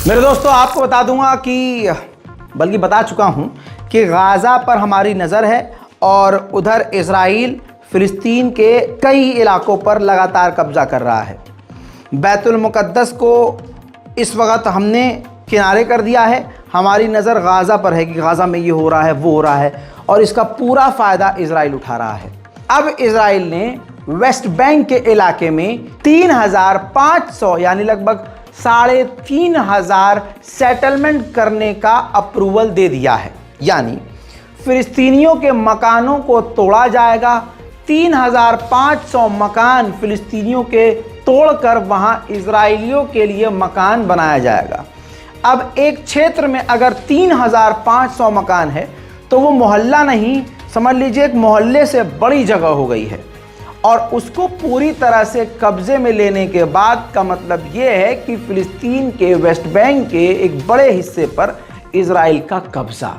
मेरे दोस्तों, आपको बता दूंगा कि बल्कि बता चुका हूं कि गाज़ा पर हमारी नज़र है और उधर इजराइल फ़िलिस्तीन के कई इलाकों पर लगातार कब्जा कर रहा है। बैतुल मुक़द्दस को इस वक्त हमने किनारे कर दिया है। हमारी नज़र गाज़ा पर है कि गाज़ा में ये हो रहा है, वो हो रहा है, और इसका पूरा फ़ायदा इजराइल उठा रहा है। अब इजराइल ने वेस्ट बैंक के इलाके में 3,500 यानी लगभग 3,500 सेटलमेंट करने का अप्रूवल दे दिया है। यानी फ़िलिस्तीनियों के मकानों को तोड़ा जाएगा। 3,500 मकान फ़िलिस्तीनियों के तोड़कर वहां इजराइलियों के लिए मकान बनाया जाएगा। अब एक क्षेत्र में अगर 3,500 मकान है तो वो मोहल्ला नहीं, समझ लीजिए एक मोहल्ले से बड़ी जगह हो गई है। और उसको पूरी तरह से कब्जे में लेने के बाद का मतलब ये है कि फ़िलिस्तीन के वेस्ट बैंक के एक बड़े हिस्से पर इजराइल का कब्जा।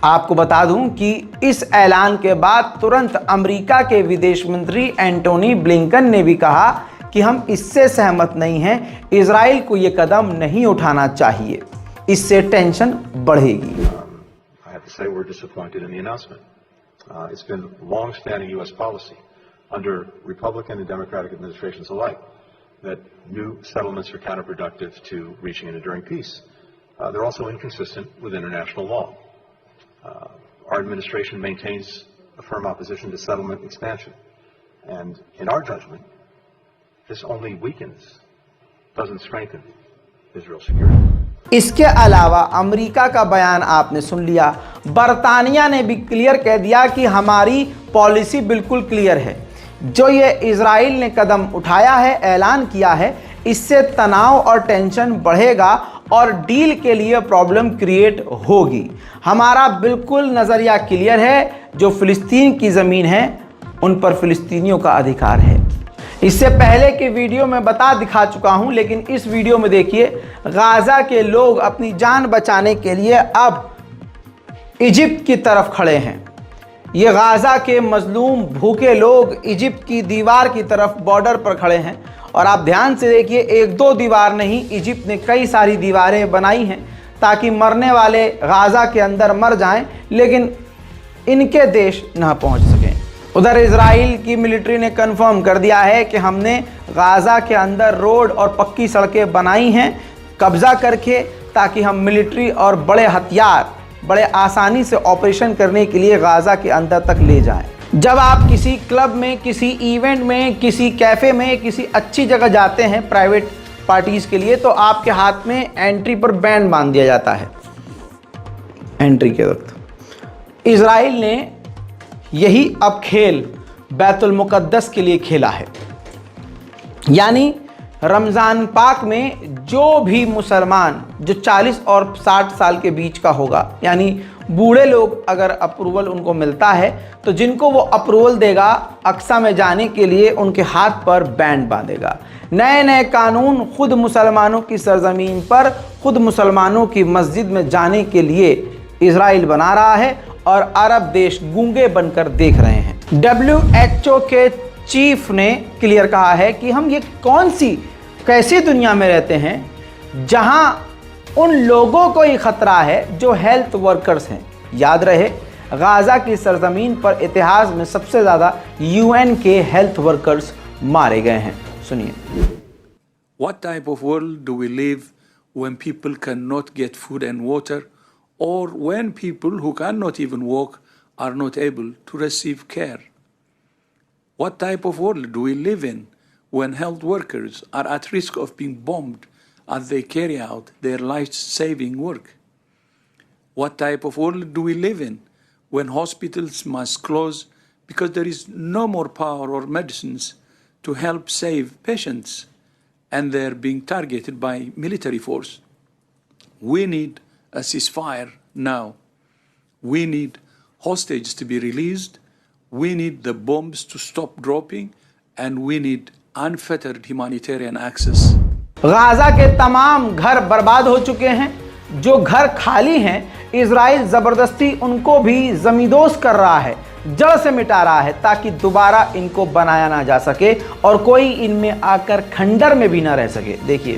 आपको बता दूं कि इस ऐलान के बाद तुरंत अमेरिका के विदेश मंत्री एंटोनी ब्लिंकन ने भी कहा कि हम इससे सहमत नहीं हैं, इजराइल को ये कदम नहीं उठाना चाहिए, इससे टेंशन बढ़ेगी। It's been long-standing U.S. policy under Republican and Democratic administrations alike that new settlements are counterproductive to reaching an enduring peace. They're also inconsistent with international law. Our administration maintains a firm opposition to settlement expansion. And in our judgment, this only weakens, doesn't strengthen Israel's security. इसके अलावा America का बयान आपने सुन लिया। बरतानिया ने भी clear कह दिया कि हमारी पॉलिसी बिल्कुल क्लियर है। जो ये इजराइल ने कदम उठाया है, ऐलान किया है, इससे तनाव और टेंशन बढ़ेगा और डील के लिए प्रॉब्लम क्रिएट होगी। हमारा बिल्कुल नज़रिया क्लियर है, जो फ़िलिस्तीन की ज़मीन है उन पर फ़िलिस्तीनियों का अधिकार है। इससे पहले की वीडियो में बता दिखा चुका हूं, लेकिन इस वीडियो में देखिए गाज़ा के लोग अपनी जान बचाने के लिए अब इजिप्ट की तरफ खड़े हैं। ये गाज़ा के मजलूम भूखे लोग इजिप्ट की दीवार की तरफ बॉर्डर पर खड़े हैं। और आप ध्यान से देखिए, एक दो दीवार नहीं, इजिप्ट ने कई सारी दीवारें बनाई हैं ताकि मरने वाले गाज़ा के अंदर मर जाएं, लेकिन इनके देश ना पहुंच सकें। उधर इजराइल की मिलिट्री ने कंफर्म कर दिया है कि हमने गाज़ा के अंदर रोड और पक्की सड़कें बनाई हैं कब्जा करके, ताकि हम मिलिट्री और बड़े हथियार बड़े आसानी से ऑपरेशन करने के लिए गाज़ा के अंदर तक ले जाएं। जब आप किसी क्लब में, किसी इवेंट में, किसी कैफ़े में, किसी अच्छी जगह जाते हैं प्राइवेट पार्टीज़ के लिए, तो आपके हाथ में एंट्री पर बैंड बांध दिया जाता है एंट्री के वक्त। इजराइल ने यही अब खेल बैतुल मुक़द्दस के लिए खेला है। यानी रमज़ान पाक में जो भी मुसलमान जो 40 और 60 साल के बीच का होगा, यानी बूढ़े लोग, अगर अप्रूवल उनको मिलता है तो जिनको वो अप्रूवल देगा अक्सा में जाने के लिए उनके हाथ पर बैंड बांधेगा। नए नए कानून खुद मुसलमानों की सरजमीन पर, खुद मुसलमानों की मस्जिद में जाने के लिए इजराइल बना रहा है और अरब देश गूंगे बनकर देख रहे हैं। WHO के चीफ ने क्लियर कहा है कि हम ये कैसी दुनिया में रहते हैं जहां उन लोगों को ही खतरा है जो हेल्थ वर्कर्स हैं। याद रहे, गाज़ा की सरजमीन पर इतिहास में सबसे ज़्यादा UN के हेल्थ वर्कर्स मारे गए हैं। सुनिए। What type of world do we live when people cannot get food and water, or when people who cannot even walk are not able to receive care? What type of world do we live in when health workers are at risk of being bombed as they carry out their life-saving work? What type of world do we live in when hospitals must close because there is no more power or medicines to help save patients and they're being targeted by military force? We need a ceasefire now. We need hostages to be released. We need the bombs to stop dropping, and we need unfettered humanitarian access. Gaza के तमाम घर बर्बाद हो चुके हैं। जो घर खाली हैं, इजराइल ज़बरदस्ती उनको भी ज़मींदोज़ कर रहा है, जड़ से मिटा रहा है, ताकि दोबारा इनको बनाया ना जा सके और कोई इनमें आकर खंडर में भी ना रह सके। देखिए।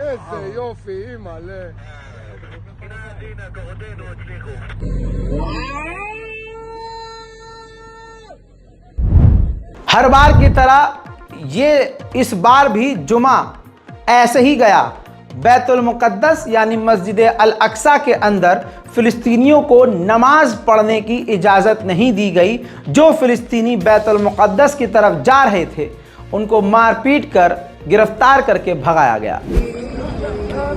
איזה יופי, אימא'לה. हर बार की तरह ये इस बार भी जुमा ऐसे ही गया। बैतुल मुक़द्दस यानी मस्जिद अल अक्सा के अंदर फ़िलिस्तीनियों को नमाज पढ़ने की इजाज़त नहीं दी गई। जो फ़िलिस्तीनी बैतुल मुक़द्दस की तरफ जा रहे थे उनको मारपीट कर गिरफ्तार करके भगाया गया।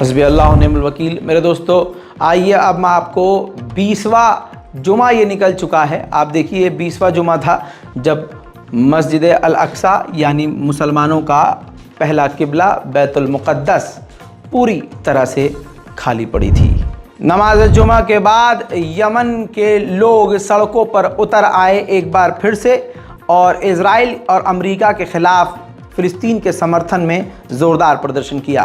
हस्बी अल्लाह व निअमल वकील। मेरे दोस्तों आइए अब मैं आपको 20वां जुमा ये निकल चुका है। आप देखिए 20वां जुमा था जब मस्जिद अल अक्सा यानी मुसलमानों का पहला किबला बैतुल मुक़द्दस पूरी तरह से खाली पड़ी थी। नमाज जुमा के बाद यमन के लोग सड़कों पर उतर आए एक बार फिर से और इज़राइल और अमेरिका के ख़िलाफ़ फ़िलिस्तीन के समर्थन में ज़ोरदार प्रदर्शन किया।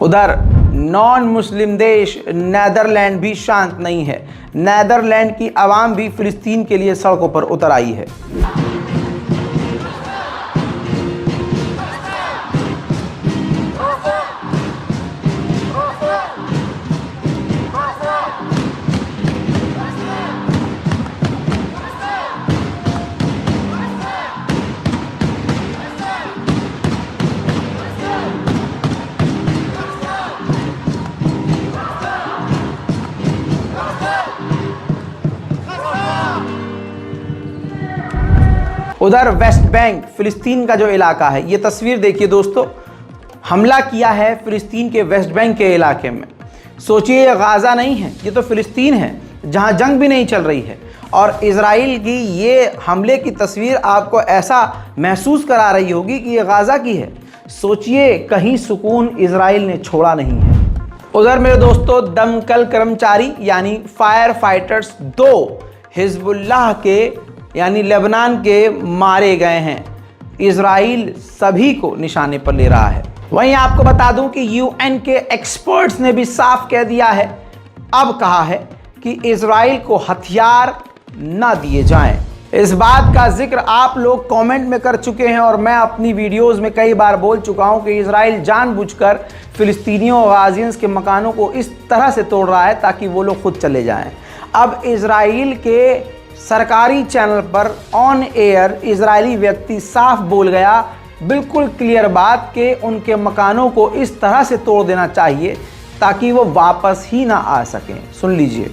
उधर नॉन मुस्लिम देश नीदरलैंड भी शांत नहीं है। नीदरलैंड की आवाम भी फ़िलिस्तीन के लिए सड़कों पर उतर आई है। उधर वेस्ट बैंक फ़िलिस्तीन का जो इलाका है, ये तस्वीर देखिए दोस्तों, हमला किया है फ़िलिस्तीन के वेस्ट बैंक के इलाके में। सोचिए ये गाज़ा नहीं है, ये तो फ़िलिस्तीन है जहाँ जंग भी नहीं चल रही है। और इज़राइल की ये हमले की तस्वीर आपको ऐसा महसूस करा रही होगी कि ये गाज़ा की है। सोचिए कहीं सुकून इज़राइल ने छोड़ा नहीं है। उधर मेरे दोस्तों दमकल कर्मचारी यानी फायर फाइटर्स 2 हिज़्बुल्लाह के यानी लेबनान के मारे गए हैं। इज़राइल सभी को निशाने पर ले रहा है। वहीं आपको बता दूं कि यूएन के एक्सपर्ट्स ने भी साफ कह दिया है, अब कहा है कि इज़राइल को हथियार ना दिए जाएं। इस बात का जिक्र आप लोग कमेंट में कर चुके हैं और मैं अपनी वीडियोस में कई बार बोल चुका हूं कि इज़राइल जानबूझकर फ़िलिस्तीनियों और गाज़ियंस के मकानों को इस तरह से तोड़ रहा है ताकि वो लोग खुद चले जाएं। अब इज़राइल के सरकारी चैनल पर ऑन एयर इजरायली व्यक्ति साफ बोल गया, बिल्कुल क्लियर बात कि उनके मकानों को इस तरह से तोड़ देना चाहिए ताकि वो वापस ही ना आ सकें। सुन लीजिए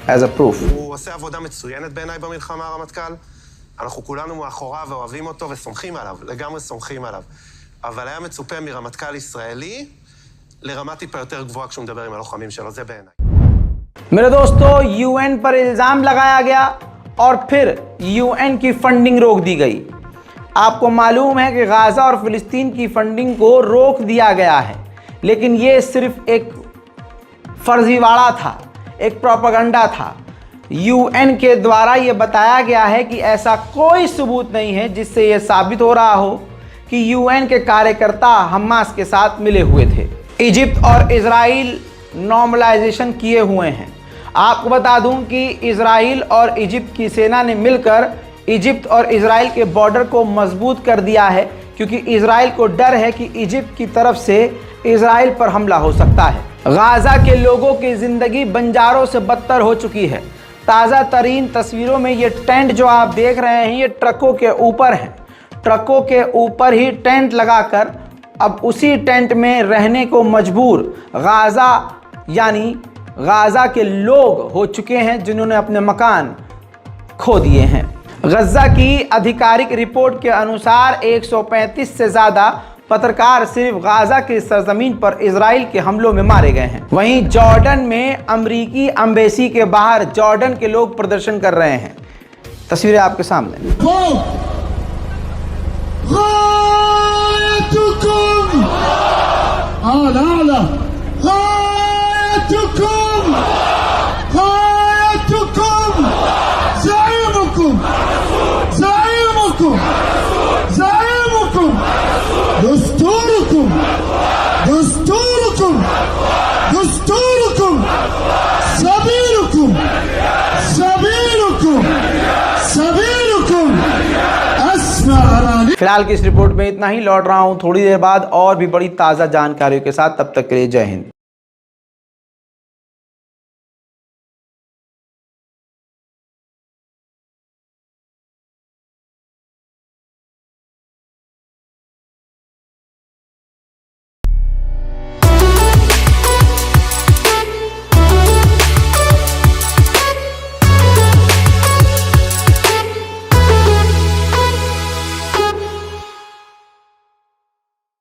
एज अ प्रूफ। הוא עושה עבודה מצוינת בעיניי במלחמה, הרמטכ"ל. אנחנו כולנו מאחוריו ואוהבים אותו וסומכים עליו, לגמרי סומכים עליו. אבל היה מצופה מרמטכ"ל ישראלי לרמה טיפה יותר גבוהה כשהוא מדבר עם הלוחמים שלו, זה בעיניי। मेरे दोस्तों यूएन पर इल्ज़ाम लगाया गया और फिर यूएन की फंडिंग रोक दी गई। आपको मालूम है कि गाज़ा और फ़िलिस्तीन की फंडिंग को रोक दिया गया है, लेकिन ये सिर्फ एक फर्जीवाड़ा था, एक प्रोपेगेंडा था। यूएन के द्वारा ये बताया गया है कि ऐसा कोई सबूत नहीं है जिससे ये साबित हो रहा हो कि यूएन के कार्यकर्ता हमास के साथ मिले हुए थे। इजिप्ट और इज़राइल नॉर्मलाइजेशन किए हुए हैं। आपको बता दूं कि इज़राइल और इजिप्ट की सेना ने मिलकर इजिप्ट और इज़राइल के बॉर्डर को मजबूत कर दिया है, क्योंकि इज़राइल को डर है कि इजिप्ट की तरफ से इज़राइल पर हमला हो सकता है। गाज़ा के लोगों की ज़िंदगी बंजारों से बदतर हो चुकी है। ताज़ा तरीन तस्वीरों में ये टेंट जो आप देख रहे हैं ये ट्रकों के ऊपर हैं। ट्रकों के ऊपर ही टेंट लगाकर अब उसी टेंट में रहने को मजबूर गाज़ा यानी गाज़ा के लोग हो चुके हैं जिन्होंने अपने मकान खो दिए हैं। गज़ा की आधिकारिक रिपोर्ट के अनुसार 135 से ज़्यादा पत्रकार सिर्फ गाज़ा की सरजमीन पर इजराइल के हमलों में मारे गए हैं। वहीं जॉर्डन में अमरीकी एम्बेसी के बाहर जॉर्डन के लोग प्रदर्शन कर रहे हैं। तस्वीरें आपके सामने। फिलहाल की इस रिपोर्ट में इतना ही। लौट रहा हूं थोड़ी देर बाद और भी बड़ी ताज़ा जानकारियों के साथ। तब तक के लिए जय हिंद।